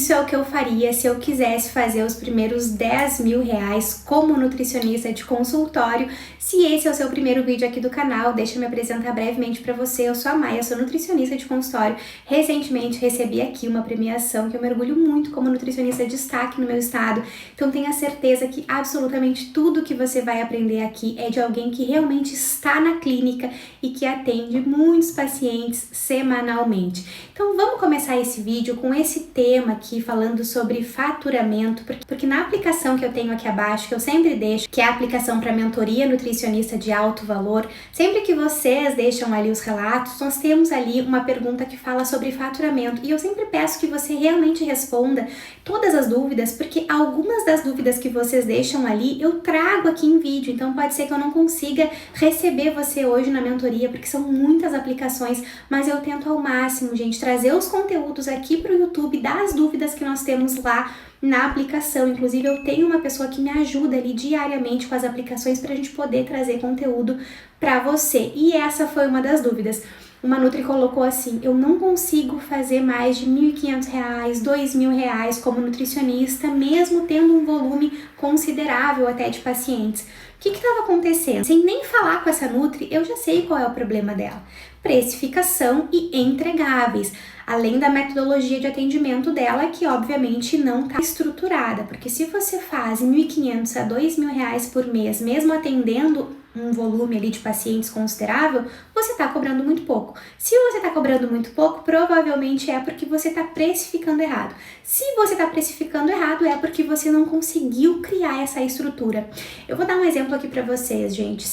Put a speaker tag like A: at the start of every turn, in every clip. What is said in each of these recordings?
A: Isso é o que eu faria se eu quisesse fazer os primeiros 10 mil reais como nutricionista de consultório. Se esse é o seu primeiro vídeo aqui do canal, deixa eu me apresentar brevemente para você. Eu sou a Maia, sou nutricionista de consultório. Recentemente recebi aqui uma premiação que eu me orgulho muito como nutricionista de destaque no meu estado. Então tenha certeza que absolutamente tudo que você vai aprender aqui é de alguém que realmente está na clínica e que atende muitos pacientes semanalmente. Então vamos começar esse vídeo com esse tema aqui falando sobre faturamento, porque na aplicação que eu tenho aqui abaixo, que eu sempre deixo, que é a aplicação para mentoria nutricionista de alto valor, sempre que vocês deixam ali os relatos, nós temos ali uma pergunta que fala sobre faturamento e eu sempre peço que você realmente responda todas as dúvidas, porque algumas das dúvidas que vocês deixam ali eu trago aqui em vídeo, então pode ser que eu não consiga receber você hoje na mentoria, porque são muitas aplicações, mas eu tento ao máximo, gente, trazer os conteúdos aqui para o YouTube das dúvidas que nós temos lá na aplicação. Inclusive eu tenho uma pessoa que me ajuda ali diariamente com as aplicações para a gente poder trazer conteúdo para você. E essa foi uma das dúvidas. Uma Nutri colocou assim: eu não consigo fazer mais de R$1.500, R$2.000 como nutricionista, mesmo tendo um volume considerável até de pacientes. O que estava acontecendo? Sem nem falar com essa Nutri, eu já sei qual é o problema dela. Precificação e entregáveis, além da metodologia de atendimento dela, que obviamente não está estruturada, porque se você faz R$1.500 a R$2.000 por mês, mesmo atendendo um volume ali de pacientes considerável, você está cobrando muito pouco. Se você está cobrando muito pouco, provavelmente é porque você está precificando errado. Se você está precificando errado, é porque você não conseguiu criar essa estrutura. Eu vou dar um exemplo aqui para vocês, gente.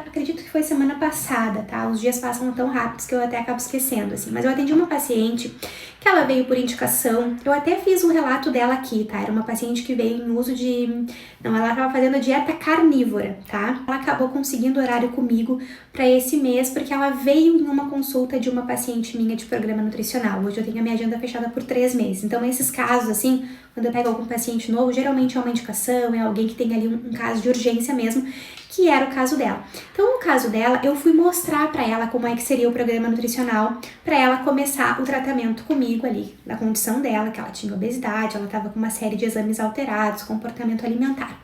A: Acredito que foi semana passada, tá? Os dias passam tão rápidos que eu até acabo esquecendo, assim. Mas eu atendi uma paciente que ela veio por indicação. Eu até fiz um relato dela aqui, tá? Era uma paciente que veio em uso de... Não, ela estava fazendo a dieta carnívora, tá? Ela acabou conseguindo horário comigo para esse mês, porque ela veio em uma consulta de uma paciente minha de programa nutricional. Hoje eu tenho a minha agenda fechada por 3 meses. Então, esses casos, assim, quando eu pego algum paciente novo, geralmente é uma indicação, é alguém que tem ali um caso de urgência mesmo, que era o caso dela. Então, no caso dela, eu fui mostrar para ela como é que seria o programa nutricional, para ela começar o tratamento comigo ali, na condição dela, que ela tinha obesidade, ela estava com uma série de exames alterados, comportamento alimentar.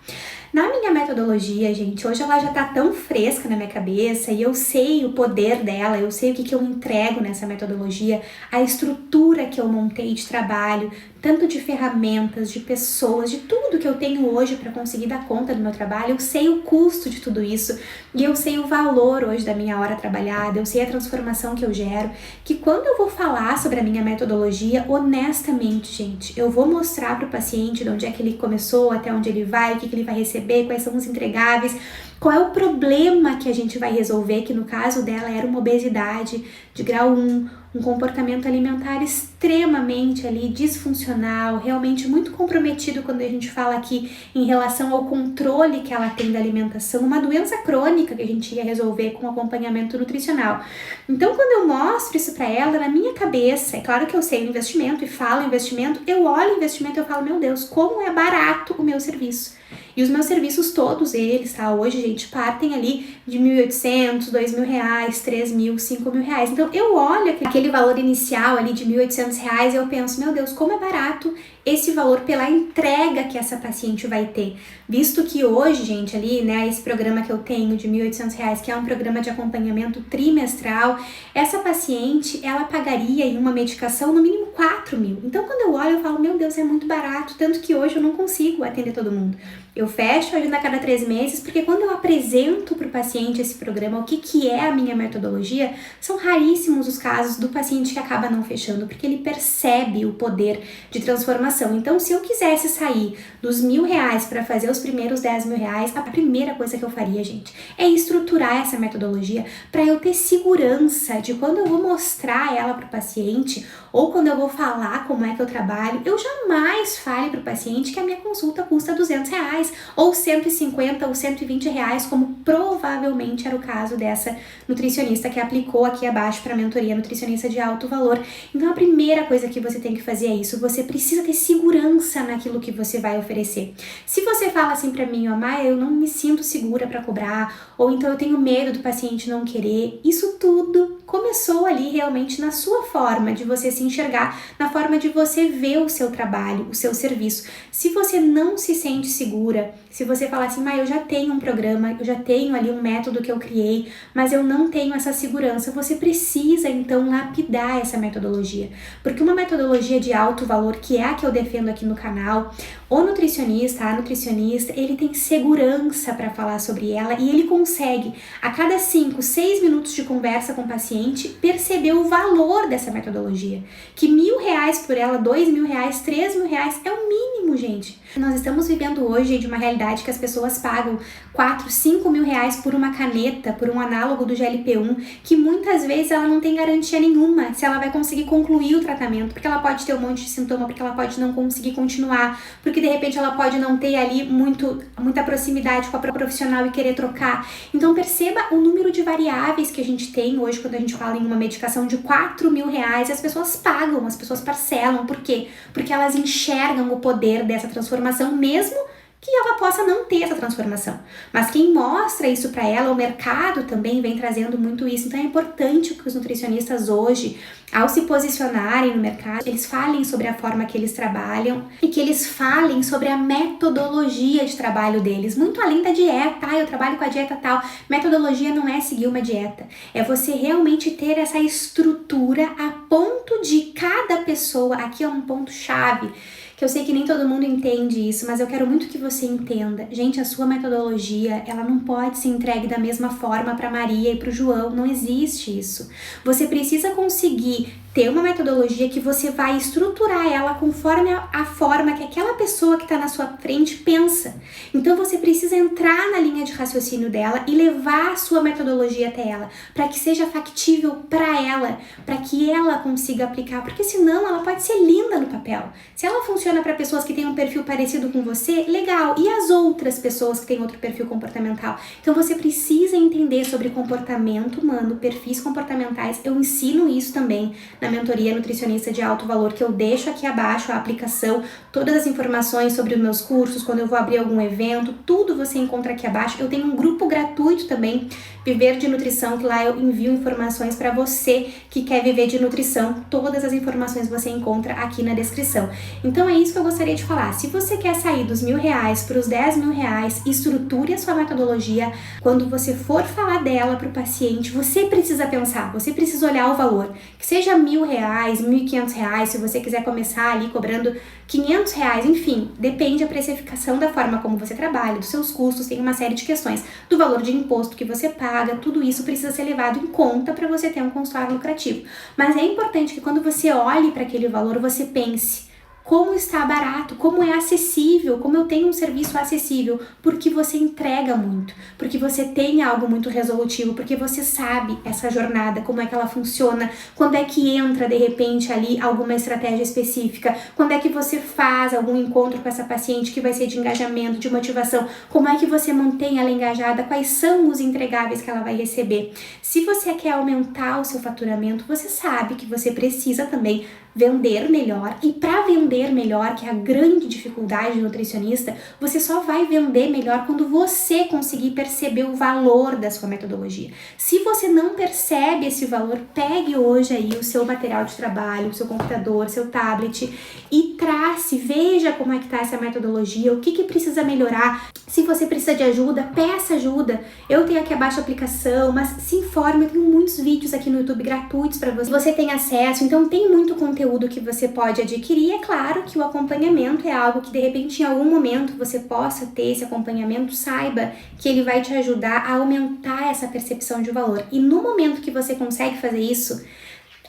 A: Na minha metodologia, gente, hoje ela já tá tão fresca na minha cabeça e eu sei o poder dela, eu sei o que eu entrego nessa metodologia, a estrutura que eu montei de trabalho, tanto de ferramentas, de pessoas, de tudo que eu tenho hoje para conseguir dar conta do meu trabalho. Eu sei o custo de tudo isso e eu sei o valor hoje da minha hora trabalhada, eu sei a transformação que eu gero, que quando eu vou falar sobre a minha metodologia, honestamente, gente, eu vou mostrar para o paciente de onde é que ele começou, até onde ele vai, o que ele vai receber, quais são os entregáveis, qual é o problema que a gente vai resolver, que no caso dela era uma obesidade de grau 1, um comportamento alimentar extremamente ali disfuncional, realmente muito comprometido quando a gente fala aqui em relação ao controle que ela tem da alimentação, uma doença crônica que a gente ia resolver com acompanhamento nutricional. Então, quando eu mostro isso para ela, na minha cabeça, é claro que eu sei o investimento e falo investimento, eu olho o investimento e eu falo, meu Deus, como é barato o meu serviço. E os meus serviços, todos eles, tá? Hoje, gente, partem ali de R$1.800, R$2.000, R$3.000, R$5.000. Então, eu olho aquele valor inicial ali de R$1.800 e eu penso, meu Deus, como é barato esse valor pela entrega que essa paciente vai ter. Visto que hoje, gente, ali, né, esse programa que eu tenho de R$1.800, que é um programa de acompanhamento trimestral, essa paciente, ela pagaria em uma medicação no mínimo R$4.000. Então, quando eu olho, eu falo, meu Deus, é muito barato, tanto que hoje eu não consigo atender todo mundo. Eu fecho a agenda a cada 3 meses, porque quando eu apresento para o paciente esse programa, o que é a minha metodologia, são raríssimos os casos do paciente que acaba não fechando, porque ele percebe o poder de transformação. Então, se eu quisesse sair dos R$1.000 para fazer os primeiros R$10.000, a primeira coisa que eu faria, gente, é estruturar essa metodologia para eu ter segurança de quando eu vou mostrar ela para o paciente ou quando eu vou falar como é que eu trabalho, eu jamais fale para o paciente que a minha consulta custa R$200 ou R$150 ou R$120, como provavelmente era o caso dessa nutricionista que aplicou aqui abaixo para a mentoria nutricionista de alto valor. Então, a primeira coisa que você tem que fazer é isso, você precisa ter segurança naquilo que você vai oferecer. Se você fala assim para mim, ó, Maia, eu não me sinto segura para cobrar, ou então eu tenho medo do paciente não querer, isso tudo começou ali realmente na sua forma de você se enxergar, na forma de você ver o seu trabalho, o seu serviço. Se você não se sente segura, se você falar assim, eu já tenho um programa, eu já tenho ali um método que eu criei, mas eu não tenho essa segurança, você precisa então lapidar essa metodologia. Porque uma metodologia de alto valor, que é a que eu defendo aqui no canal, o nutricionista, a nutricionista, ele tem segurança para falar sobre ela e ele consegue, a cada 5, 6 minutos de conversa com o paciente, perceber o valor dessa metodologia. Que R$1.000 por ela, R$2.000, R$3.000 é o mínimo, gente. Nós estamos vivendo hoje de uma realidade que as pessoas pagam 4, 5 mil reais por uma caneta, por um análogo do GLP-1, que muitas vezes ela não tem garantia nenhuma se ela vai conseguir concluir o tratamento, porque ela pode ter um monte de sintoma, porque ela pode não conseguir continuar, porque de repente ela pode não ter ali muita proximidade com a profissional e querer trocar. Então perceba o número de variáveis que a gente tem hoje quando a gente fala em uma medicação de 4 mil reais, e as pessoas pagam, as pessoas parcelam. Por quê? Porque elas enxergam o poder dessa transformação, mesmo que ela possa não ter essa transformação. Mas quem mostra isso para ela, o mercado também vem trazendo muito isso. Então é importante que os nutricionistas hoje, ao se posicionarem no mercado, eles falem sobre a forma que eles trabalham e que eles falem sobre a metodologia de trabalho deles, muito além da dieta. Eu trabalho com a dieta tal. Metodologia não é seguir uma dieta, é você realmente ter essa estrutura a ponto de cada pessoa, aqui é um ponto chave, que eu sei que nem todo mundo entende isso, mas eu quero muito que você entenda. Gente, a sua metodologia, ela não pode ser entregue da mesma forma para Maria e para o João, não existe isso. Você precisa conseguir ter uma metodologia que você vai estruturar ela conforme a forma que aquela pessoa que está na sua frente pensa. Então você precisa entrar na linha de raciocínio dela e levar a sua metodologia até ela, para que seja factível para ela, para que ela consiga aplicar, porque senão ela pode ser linda no papel. Se ela funciona para pessoas que têm um perfil parecido com você, legal. E as outras pessoas que têm outro perfil comportamental? Então você precisa entender sobre comportamento humano, perfis comportamentais. Eu ensino isso também na mentoria nutricionista de alto valor, que eu deixo aqui abaixo a aplicação, todas as informações sobre os meus cursos, quando eu vou abrir algum evento, tudo você encontra aqui abaixo. Eu tenho um grupo gratuito também, Viver de Nutrição, que lá eu envio informações para você que quer viver de nutrição. Todas as informações você encontra aqui na descrição. Então é isso que eu gostaria de falar. Se você quer sair dos R$1.000 para os R$10.000, estruture a sua metodologia. Quando você for falar dela para o paciente, você precisa pensar, você precisa olhar o valor. Que seja R$1.000, R$1.500, se você quiser começar ali cobrando R$500, enfim, depende da precificação da forma como você trabalha, dos seus custos, tem uma série de questões, do valor de imposto que você paga, tudo isso precisa ser levado em conta para você ter um consultório lucrativo. Mas é importante que quando você olhe para aquele valor, você pense: como está barato, como é acessível, como eu tenho um serviço acessível, porque você entrega muito, porque você tem algo muito resolutivo, porque você sabe essa jornada, como é que ela funciona, quando é que entra de repente ali alguma estratégia específica, quando é que você faz algum encontro com essa paciente que vai ser de engajamento, de motivação, como é que você mantém ela engajada, quais são os entregáveis que ela vai receber. Se você quer aumentar o seu faturamento, você sabe que você precisa também vender melhor, e para vender melhor, que é a grande dificuldade do nutricionista, você só vai vender melhor quando você conseguir perceber o valor da sua metodologia. Se você não percebe esse valor, pegue hoje aí o seu material de trabalho, o seu computador, seu tablet e trace, veja como é que tá essa metodologia, o que precisa melhorar. Se você precisa de ajuda, peça ajuda. Eu tenho aqui abaixo a aplicação, mas se informe, eu tenho muitos vídeos aqui no YouTube gratuitos para você. Você tem acesso, então tem muito conteúdo que você pode adquirir. É claro que o acompanhamento é algo que de repente em algum momento você possa ter esse acompanhamento, saiba que ele vai te ajudar a aumentar essa percepção de valor. E no momento que você consegue fazer isso,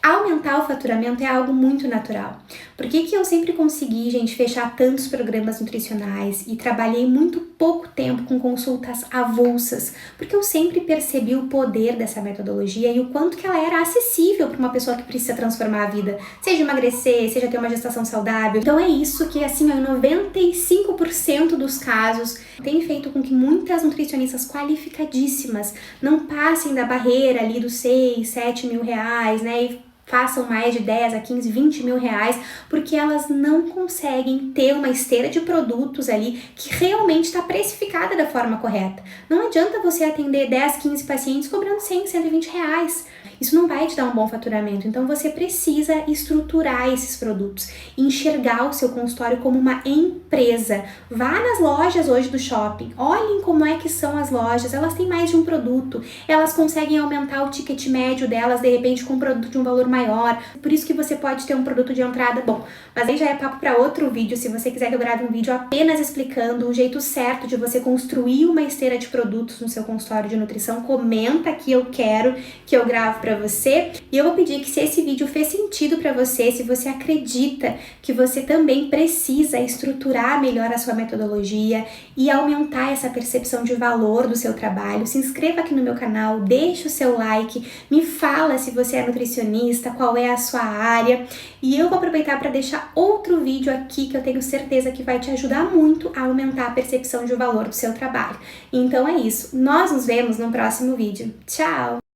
A: aumentar o faturamento é algo muito natural. Por que eu sempre consegui, gente, fechar tantos programas nutricionais e trabalhei muito pouco tempo com consultas avulsas? Porque eu sempre percebi o poder dessa metodologia e o quanto que ela era acessível para uma pessoa que precisa transformar a vida, seja emagrecer, seja ter uma gestação saudável. Então é isso que, assim, em 95% dos casos tem feito com que muitas nutricionistas qualificadíssimas não passem da barreira ali dos 6, 7 mil reais, né? E façam mais de 10 a 15, 20 mil reais, porque elas não conseguem ter uma esteira de produtos ali que realmente está precificada da forma correta. Não adianta você atender 10, 15 pacientes cobrando 100, 120 reais. Isso não vai te dar um bom faturamento, então você precisa estruturar esses produtos, enxergar o seu consultório como uma empresa. Vá nas lojas hoje do shopping, olhem como é que são as lojas, elas têm mais de um produto, elas conseguem aumentar o ticket médio delas, de repente com um produto de um valor maior, por isso que você pode ter um produto de entrada bom. Mas aí já é papo para outro vídeo, se você quiser que eu grave um vídeo apenas explicando o jeito certo de você construir uma esteira de produtos no seu consultório de nutrição, comenta que eu quero que eu grave para você. E eu vou pedir que, se esse vídeo fez sentido para você, se você acredita que você também precisa estruturar melhor a sua metodologia e aumentar essa percepção de valor do seu trabalho, se inscreva aqui no meu canal, deixe o seu like, me fala se você é nutricionista, qual é a sua área, e eu vou aproveitar para deixar outro vídeo aqui que eu tenho certeza que vai te ajudar muito a aumentar a percepção de valor do seu trabalho. Então é isso, nós nos vemos no próximo vídeo. Tchau!